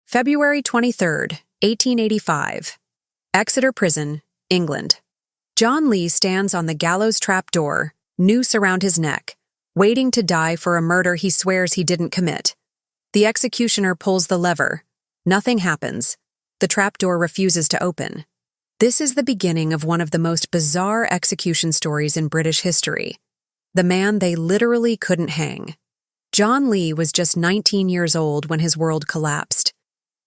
February 23rd, 1885. Exeter Prison, England. John Lee stands on the gallows trapdoor, noose around his neck, waiting to die for a murder he swears he didn't commit. The executioner pulls the lever. Nothing happens. The trapdoor refuses to open. This is the beginning of one of the most bizarre execution stories in British history. The man they literally couldn't hang. John Lee was just 19 years old when his world collapsed.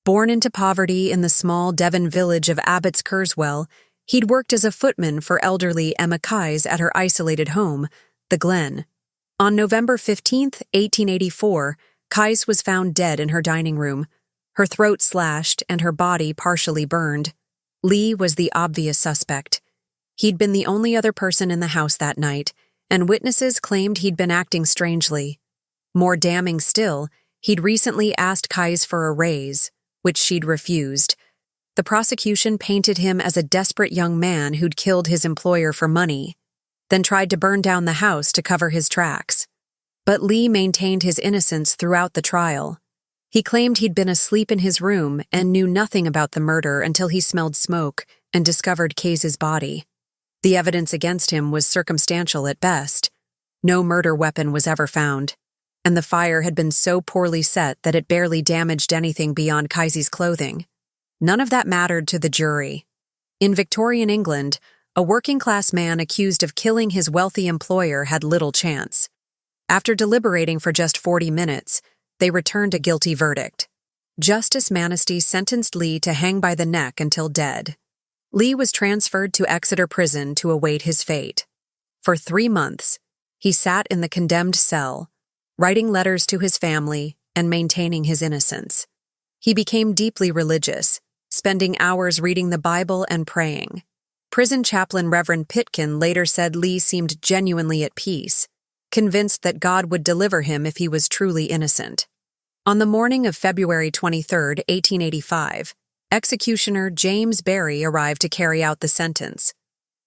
Born into poverty in the small Devon village of Abbots Kerswell, he'd worked as a footman for elderly Emma Keyes at her isolated home, the Glen. On November 15, 1884, Keyes was found dead in her dining room, her throat slashed and her body partially burned. Lee was the obvious suspect. He'd been the only other person in the house that night, and witnesses claimed he'd been acting strangely. More damning still, he'd recently asked Keyes for a raise, which she'd refused. The prosecution painted him as a desperate young man who'd killed his employer for money, then tried to burn down the house to cover his tracks. But Lee maintained his innocence throughout the trial. He claimed he'd been asleep in his room and knew nothing about the murder until he smelled smoke and discovered Keyes' body. The evidence against him was circumstantial at best. No murder weapon was ever found, and the fire had been so poorly set that it barely damaged anything beyond Keyes' clothing. None of that mattered to the jury. In Victorian England, a working-class man accused of killing his wealthy employer had little chance. After deliberating for just 40 minutes, they returned a guilty verdict. Justice Manistee sentenced Lee to hang by the neck until dead. Lee was transferred to Exeter Prison to await his fate. For 3 months, he sat in the condemned cell, writing letters to his family and maintaining his innocence. He became deeply religious, spending hours reading the Bible and praying. Prison chaplain Reverend Pitkin later said Lee seemed genuinely at peace, convinced that God would deliver him if he was truly innocent. On the morning of February 23, 1885, executioner James Barry arrived to carry out the sentence.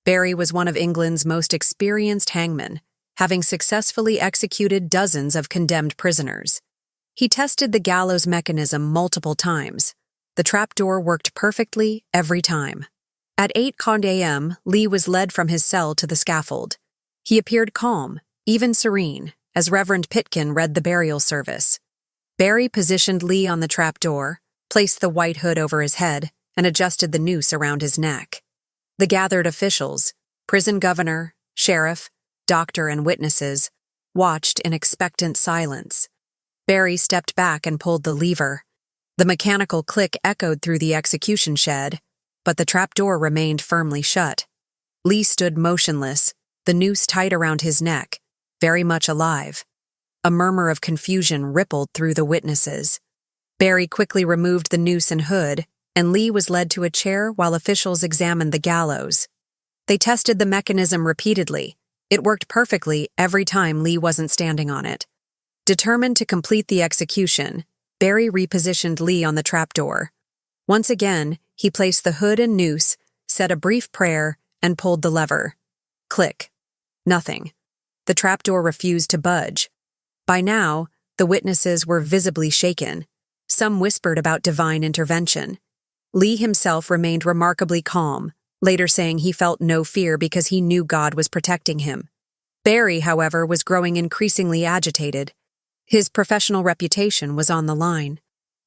Barry was one of England's most experienced hangmen, having successfully executed dozens of condemned prisoners. He tested the gallows mechanism multiple times. The trapdoor worked perfectly every time. At 8 a.m., Lee was led from his cell to the scaffold. He appeared calm, even serene, as Reverend Pitkin read the burial service. Barry positioned Lee on the trapdoor, placed the white hood over his head, and adjusted the noose around his neck. The gathered officials, prison governor, sheriff, doctor, and witnesses, watched in expectant silence. Barry stepped back and pulled the lever. The mechanical click echoed through the execution shed, but the trapdoor remained firmly shut. Lee stood motionless, the noose tight around his neck, very much alive. A murmur of confusion rippled through the witnesses. Barry quickly removed the noose and hood, and Lee was led to a chair while officials examined the gallows. They tested the mechanism repeatedly. It worked perfectly every time Lee wasn't standing on it. Determined to complete the execution, Barry repositioned Lee on the trapdoor. Once again, he placed the hood and noose, said a brief prayer, and pulled the lever. Click. Nothing. The trapdoor refused to budge. By now, the witnesses were visibly shaken. Some whispered about divine intervention. Lee himself remained remarkably calm, later saying he felt no fear because he knew God was protecting him. Barry, however, was growing increasingly agitated. His professional reputation was on the line.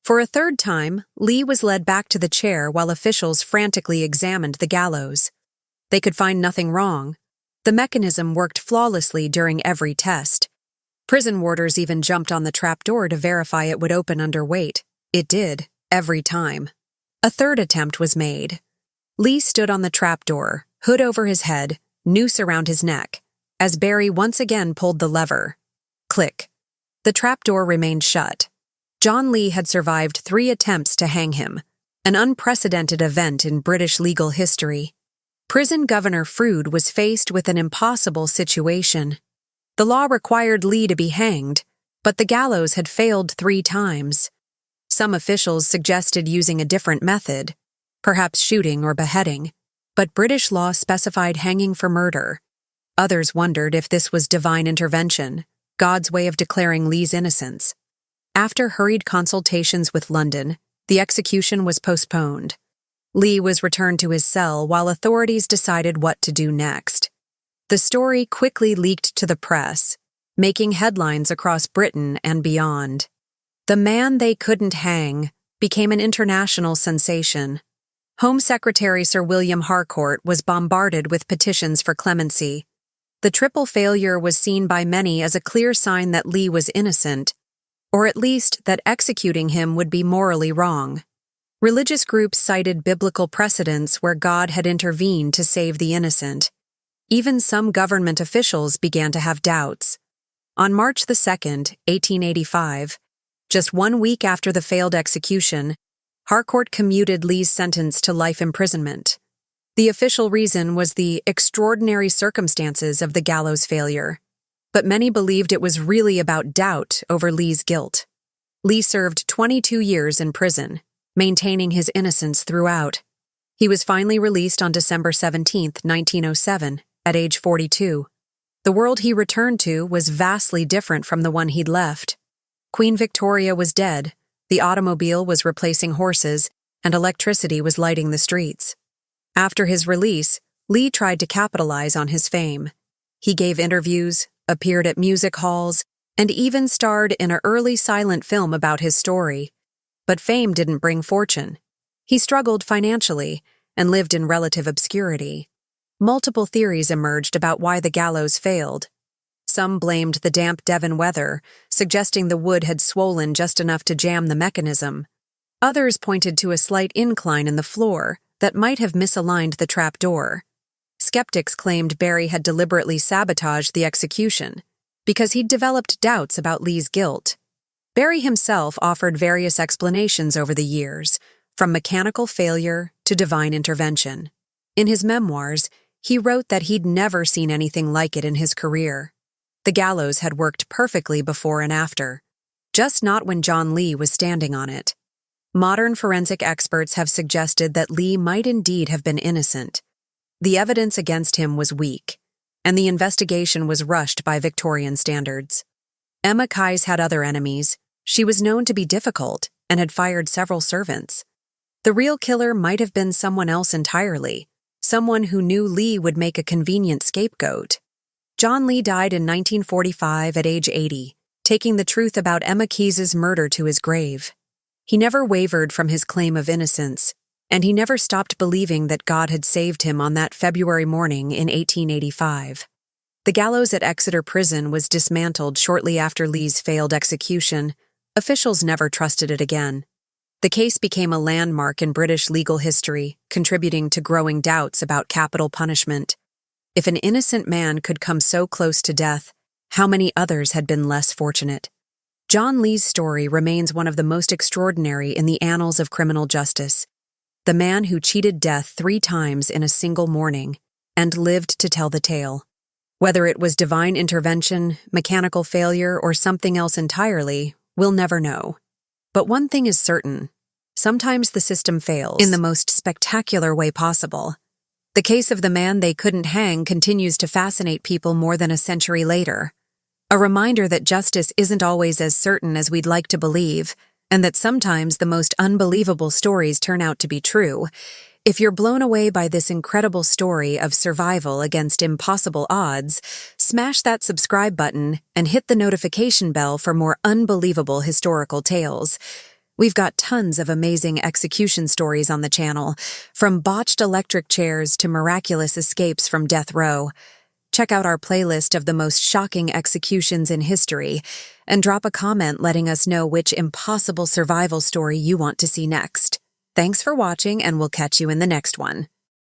For a third time, Lee was led back to the chair while officials frantically examined the gallows. They could find nothing wrong. The mechanism worked flawlessly during every test. Prison warders even jumped on the trapdoor to verify it would open under weight. It did, every time. A third attempt was made. Lee stood on the trapdoor, hood over his head, noose around his neck, as Barry once again pulled the lever. Click. The trapdoor remained shut. John Lee had survived 3 attempts to hang him, an unprecedented event in British legal history. Prison Governor Froude was faced with an impossible situation. The law required Lee to be hanged, but the gallows had failed 3 times. Some officials suggested using a different method, perhaps shooting or beheading, but British law specified hanging for murder. Others wondered if this was divine intervention, God's way of declaring Lee's innocence. After hurried consultations with London, The execution was postponed. Lee was returned to his cell while authorities decided what to do next. The story quickly leaked to the press, making headlines across Britain and beyond. The man they couldn't hang became an international sensation. Home Secretary Sir William Harcourt was bombarded with petitions for clemency. The triple failure was seen by many as a clear sign that Lee was innocent, or at least that executing him would be morally wrong. Religious groups cited biblical precedents where God had intervened to save the innocent. Even some government officials began to have doubts. On March 2, 1885, just 1 week after the failed execution, Harcourt commuted Lee's sentence to life imprisonment. The official reason was the extraordinary circumstances of the gallows failure, but many believed it was really about doubt over Lee's guilt. Lee served 22 years in prison, maintaining his innocence throughout. He was finally released on December 17, 1907, at age 42. The world he returned to was vastly different from the one he'd left. Queen Victoria was dead, the automobile was replacing horses, and electricity was lighting the streets. After his release, Lee tried to capitalize on his fame. He gave interviews, appeared at music halls, and even starred in an early silent film about his story. But fame didn't bring fortune. He struggled financially and lived in relative obscurity. Multiple theories emerged about why the gallows failed. Some blamed the damp Devon weather, suggesting the wood had swollen just enough to jam the mechanism. Others pointed to a slight incline in the floor that might have misaligned the trap door. Skeptics claimed Barry had deliberately sabotaged the execution because he'd developed doubts about Lee's guilt. Barry himself offered various explanations over the years, from mechanical failure to divine intervention. In his memoirs, he wrote that he'd never seen anything like it in his career. The gallows had worked perfectly before and after, just not when John Lee was standing on it. Modern forensic experts have suggested that Lee might indeed have been innocent. The evidence against him was weak, and the investigation was rushed by Victorian standards. Emma Keyes had other enemies. She was known to be difficult and had fired several servants. The real killer might have been someone else entirely, someone who knew Lee would make a convenient scapegoat. John Lee died in 1945 at age 80, taking the truth about Emma Keyes's murder to his grave. He never wavered from his claim of innocence, and he never stopped believing that God had saved him on that February morning in 1885. The gallows at Exeter Prison was dismantled shortly after Lee's failed execution. Officials never trusted it again. The case became a landmark in British legal history, contributing to growing doubts about capital punishment. If an innocent man could come so close to death, how many others had been less fortunate? John Lee's story remains one of the most extraordinary in the annals of criminal justice. The man who cheated death 3 times in a single morning and lived to tell the tale. Whether it was divine intervention, mechanical failure, or something else entirely, we'll never know. But one thing is certain. Sometimes the system fails in the most spectacular way possible. The case of the man they couldn't hang continues to fascinate people more than a century later. A reminder that justice isn't always as certain as we'd like to believe, and that sometimes the most unbelievable stories turn out to be true. If you're blown away by this incredible story of survival against impossible odds, smash that subscribe button and hit the notification bell for more unbelievable historical tales. We've got tons of amazing execution stories on the channel, from botched electric chairs to miraculous escapes from death row. Check out our playlist of the most shocking executions in history, and drop a comment letting us know which impossible survival story you want to see next. Thanks for watching, and we'll catch you in the next one.